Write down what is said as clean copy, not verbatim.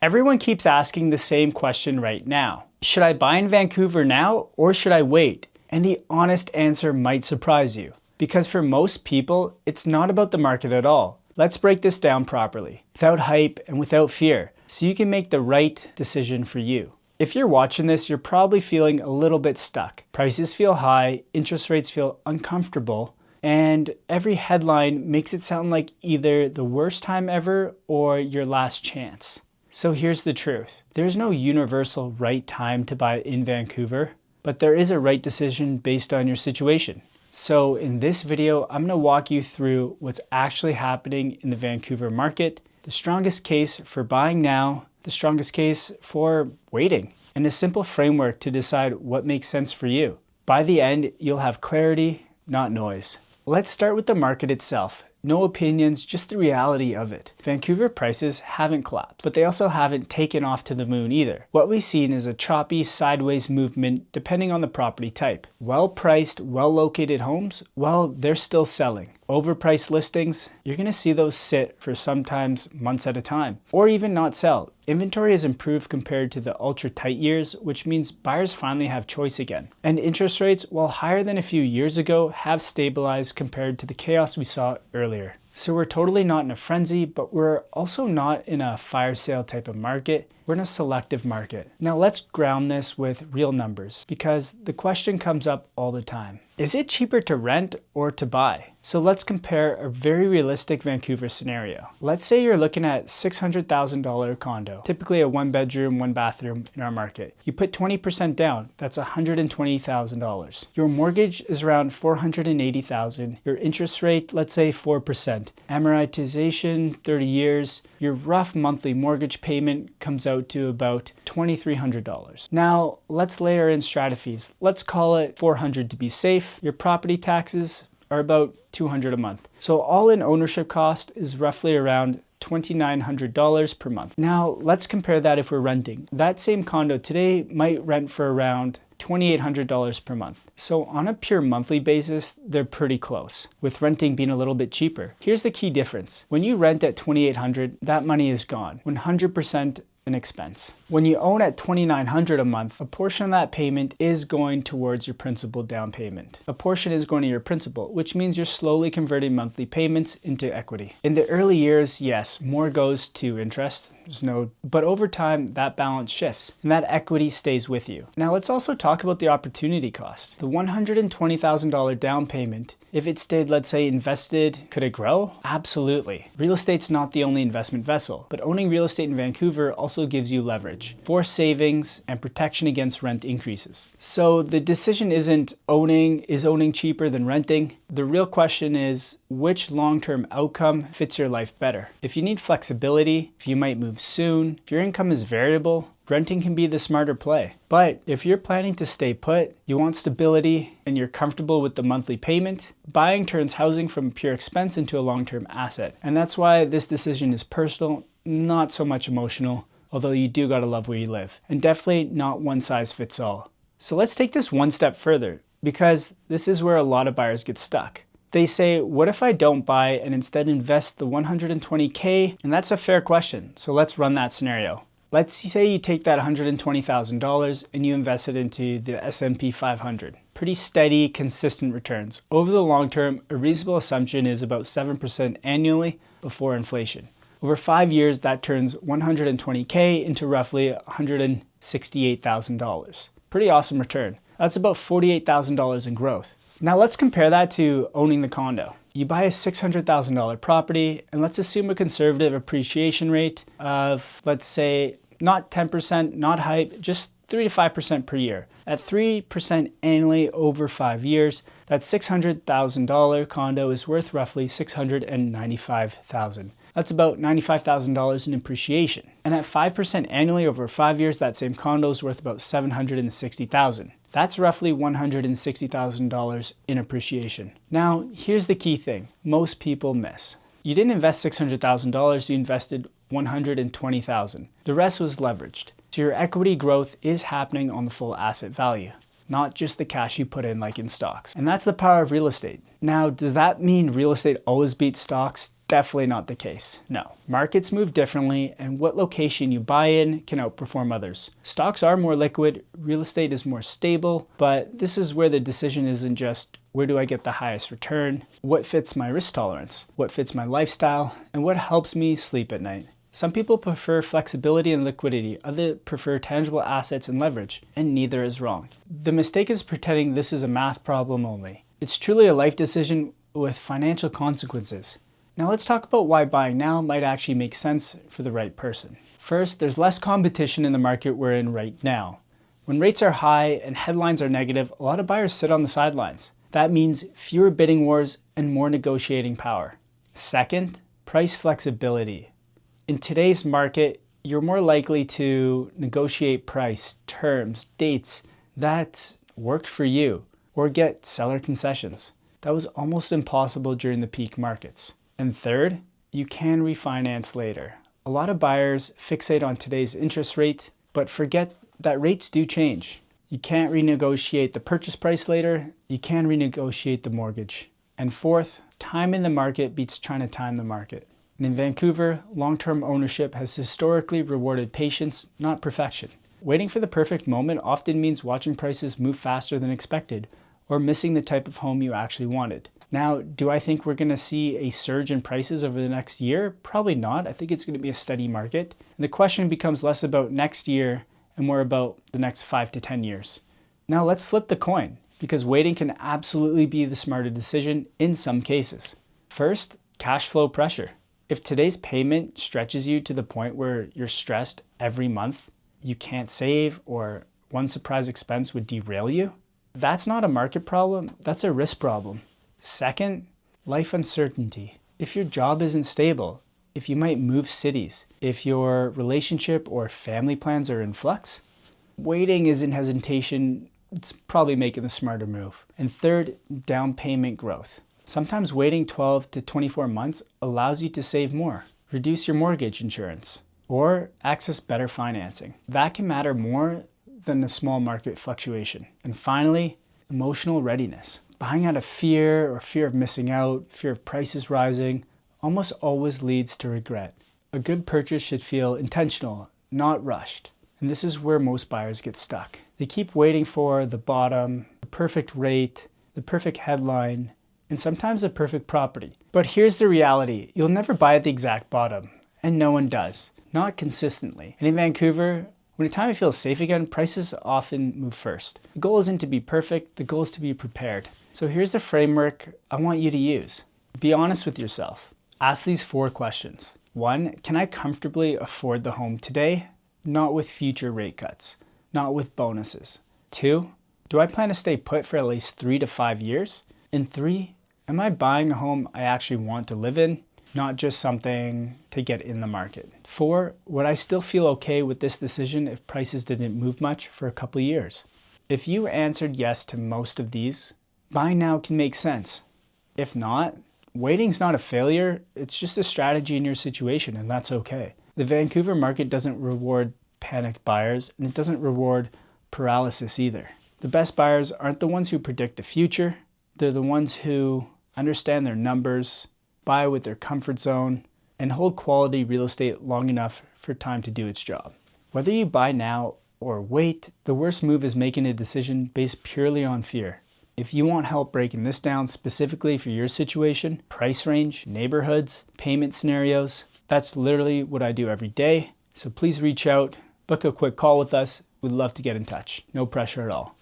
Everyone keeps asking the same question right now. Should I buy in Vancouver now or should I wait? And the honest answer might surprise you. Because for most people, it's not about the market at all. Let's break this down properly, without hype and without fear, so you can make the right decision for you. If you're watching this, you're probably feeling a little bit stuck. Prices feel high, interest rates feel uncomfortable, and every headline makes it sound like either the worst time ever or your last chance. So here's the truth. There's no universal right time to buy in Vancouver, but there is a right decision based on your situation. So in this video, I'm going to walk you through what's actually happening in the Vancouver market, the strongest case for buying now, the strongest case for waiting, and a simple framework to decide what makes sense for you. By the end, you'll have clarity, not noise. Let's start with the market itself. No opinions, just the reality of it. Vancouver prices haven't collapsed, but they also haven't taken off to the moon either. What we've seen is a choppy sideways movement depending on the property type. Well-priced, well-located homes, well, they're still selling. Overpriced listings, you're going to see those sit for sometimes months at a time, or even not sell. Inventory has improved compared to the ultra tight years, which means buyers finally have choice again. And interest rates, while higher than a few years ago, have stabilized compared to the chaos we saw earlier. So we're totally not in a frenzy, but we're also not in a fire sale type of market. We're in a selective market. Now let's ground this with real numbers, because the question comes up all the time. Is it cheaper to rent or to buy? So let's compare a very realistic Vancouver scenario. Let's say you're looking at $600,000 condo, typically a 1-bedroom, 1-bathroom in our market. You put 20% down, that's $120,000. Your mortgage is around $480,000. Your interest rate, let's say 4%. Amortization, 30 years. Your rough monthly mortgage payment comes out to about $2,300. Now, let's layer in strata fees. Let's call it $400 to be safe. Your property taxes are about $200 a month. So all in ownership cost is roughly around $2,900 per month. Now, let's compare that if we're renting. That same condo today might rent for around $2,800 per month. So on a pure monthly basis, they're pretty close, with renting being a little bit cheaper. Here's the key difference. When you rent at $2,800, that money is gone, 100% an expense. When you own at $2,900 a month, a portion of that payment is going towards your principal down payment. A portion is going to your principal, which means you're slowly converting monthly payments into equity. In the early years, yes, more goes to interest. But over time, that balance shifts and that equity stays with you. Now let's also talk about the opportunity cost. The $120,000 down payment, if it stayed, let's say, invested, could it grow? Absolutely. Real estate's not the only investment vessel, but owning real estate in Vancouver also gives you leverage, forced savings, and protection against rent increases. So the decision isn't is owning cheaper than renting? The real question is, which long-term outcome fits your life better? If you need flexibility, if you might move soon, if your income is variable, renting can be the smarter play. But if you're planning to stay put, you want stability, and you're comfortable with the monthly payment, buying turns housing from a pure expense into a long-term asset. And that's why this decision is personal, not so much emotional, although you do gotta love where you live. And definitely not one size fits all. So let's take this one step further, because this is where a lot of buyers get stuck. They say, what if I don't buy and instead invest the $120K? And that's a fair question. So let's run that scenario. Let's say you take that $120,000 and you invest it into the S&P 500. Pretty steady, consistent returns. Over the long term, a reasonable assumption is about 7% annually before inflation. Over 5 years, that turns $120K into roughly $168,000. Pretty awesome return. That's about $48,000 in growth. Now let's compare that to owning the condo. You buy a $600,000 property, and let's assume a conservative appreciation rate of, let's say, not 10%, not hype, just 3 to 5% per year. At 3% annually over 5 years, that $600,000 condo is worth roughly $695,000. That's about $95,000 in appreciation. And at 5% annually over 5 years, that same condo is worth about $760,000. That's roughly $160,000 in appreciation. Now, here's the key thing most people miss. You didn't invest $600,000, you invested $120,000. The rest was leveraged. So your equity growth is happening on the full asset value. not just the cash you put in like in stocks. And that's the power of real estate. Now, does that mean real estate always beats stocks? Definitely not the case. No. Markets move differently, and what location you buy in can outperform others. Stocks are more liquid, real estate is more stable, but this is where the decision isn't just where do I get the highest return, what fits my risk tolerance, what fits my lifestyle, and what helps me sleep at night. Some people prefer flexibility and liquidity, others prefer tangible assets and leverage, and neither is wrong. The mistake is pretending this is a math problem only. It's truly a life decision with financial consequences. Now let's talk about why buying now might actually make sense for the right person. First, there's less competition in the market we're in right now. When rates are high and headlines are negative, a lot of buyers sit on the sidelines. That means fewer bidding wars and more negotiating power. Second, price flexibility. In today's market, you're more likely to negotiate price, terms, dates that work for you, or get seller concessions. That was almost impossible during the peak markets. And third, you can refinance later. A lot of buyers fixate on today's interest rate, but forget that rates do change. You can't renegotiate the purchase price later, you can renegotiate the mortgage. And fourth, time in the market beats trying to time the market. And in Vancouver, long-term ownership has historically rewarded patience, not perfection. Waiting for the perfect moment often means watching prices move faster than expected, or missing the type of home you actually wanted. Now, do I think we're going to see a surge in prices over the next year? Probably not. I think it's going to be a steady market. And the question becomes less about next year and more about the next 5 to 10 years. Now let's flip the coin, because waiting can absolutely be the smarter decision in some cases. First, cash flow pressure. If today's payment stretches you to the point where you're stressed every month, you can't save, or one surprise expense would derail you, that's not a market problem, that's a risk problem. Second, life uncertainty. If your job isn't stable, if you might move cities, if your relationship or family plans are in flux, waiting isn't hesitation, it's probably making the smarter move. And third, down payment growth. Sometimes waiting 12 to 24 months allows you to save more, reduce your mortgage insurance, or access better financing. That can matter more than the small market fluctuation. And finally, emotional readiness. Buying out of fear or fear of missing out, fear of prices rising, almost always leads to regret. A good purchase should feel intentional, not rushed. And this is where most buyers get stuck. They keep waiting for the bottom, the perfect rate, the perfect headline, and sometimes the perfect property. But here's the reality. You'll never buy at the exact bottom, and no one does. Not consistently. And in Vancouver, when a time feels safe again, prices often move first. The goal isn't to be perfect, the goal is to be prepared. So here's the framework I want you to use. Be honest with yourself. Ask these 4 questions. 1, can I comfortably afford the home today? Not with future rate cuts, not with bonuses. 2, do I plan to stay put for at least 3 to 5 years? And 3, am I buying a home I actually want to live in, not just something to get in the market? 4, would I still feel okay with this decision if prices didn't move much for a couple years? If you answered yes to most of these, buying now can make sense. If not, waiting's not a failure, it's just a strategy in your situation, and that's okay. The Vancouver market doesn't reward panicked buyers, and it doesn't reward paralysis either. The best buyers aren't the ones who predict the future, they're the ones who understand their numbers, buy with their comfort zone, and hold quality real estate long enough for time to do its job. Whether you buy now or wait, the worst move is making a decision based purely on fear. If you want help breaking this down specifically for your situation, price range, neighborhoods, payment scenarios, that's literally what I do every day. So please reach out, book a quick call with us. We'd love to get in touch. No pressure at all.